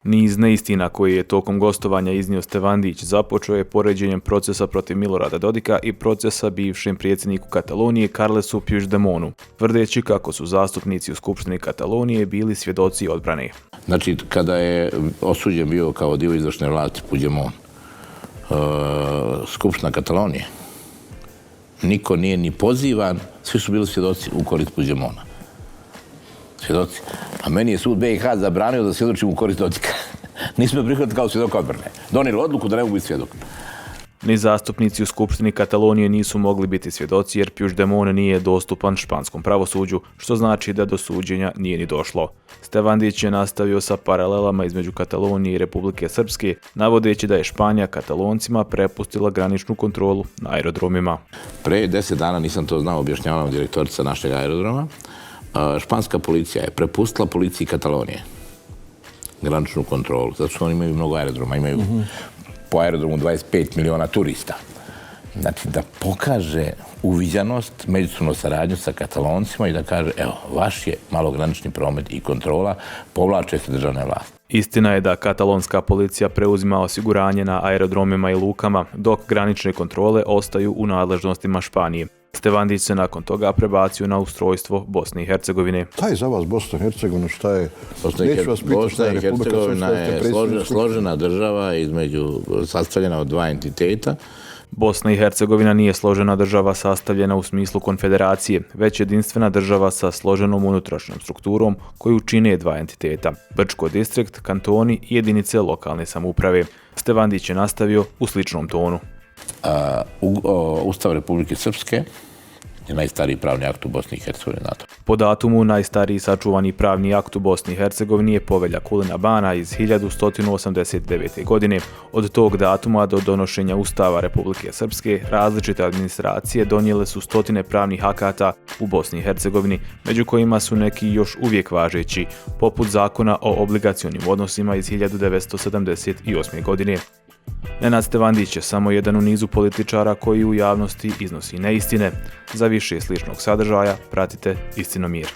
Niz neistina koji je tokom gostovanja iznio Stevandić započeo je poređenjem procesa protiv Milorada Dodika i procesa bivšem predsjedniku Katalonije Carlesu Puigdemonu, tvrdeći kako su zastupnici u Skupštini Katalonije bili svjedoci odbrane. Znači, kada je osuđen bio kao dio izvršne vlasti Puigdemon, Skupština Katalonije, niko nije ni pozivan, svi su bili svjedoci u korist Puigdemona. Svjedoci. A meni je sud BiH zabranio da svjedočim u korist Dodika. Nismo prihvatili kao svjedok odbrane. Donijeli odluku da ne mogu biti svjedok. Ni zastupnici u Skupštini Katalonije nisu mogli biti svjedoci jer Puigdemon nije dostupan španskom pravosuđu, što znači da do suđenja nije ni došlo. Stevandić je nastavio sa paralelama između Katalonije i Republike Srpske, navodeći da je Španija Kataloncima prepustila graničnu kontrolu na aerodromima. Pre 10 dana, nisam to znao, objašnjavala direktorica našeg aerodroma, španska policija je prepustila policiji Katalonije graničnu kontrolu, zato što oni imaju mnogo aerodroma, imaju po aerodromu 25 miliona turista. Znači, da pokaže uviđanost, međusobnu saradnju sa Kataloncima i da kaže, evo, vaš je malogranični promet i kontrola, povlače se državne vlasti. Istina je da katalonska policija preuzima osiguranje na aerodromima i lukama, dok granične kontrole ostaju u nadležnostima Španije. Stevandić se nakon toga prebacio na ustrojstvo Bosne i Hercegovine. Šta je za vas Bosna i Hercegovina? Šta je? Bosna i Hercegovina je složena država sastavljena od dva entiteta. Bosna i Hercegovina nije složena država sastavljena u smislu konfederacije, već jedinstvena država sa složenom unutrašnjom strukturom koju čine dva entiteta, Brčko distrikt, kantoni i jedinice lokalne samouprave. Stevandić je nastavio u sličnom tonu. Ustav Republike Srpske je najstariji pravni akt u Bosni i Hercegovini. Po datumu najstariji sačuvani pravni akt u Bosni i Hercegovini je Povelja Kulina Bana iz 1189. godine. Od tog datuma do donošenja Ustava Republike Srpske različite administracije donijele su stotine pravnih akata u Bosni i Hercegovini, među kojima su neki još uvijek važeći, poput Zakona o obligacionim odnosima iz 1978. godine. Nenad Stevandić je samo jedan u nizu političara koji u javnosti iznosi neistine. Za više sličnog sadržaja pratite Istinomir.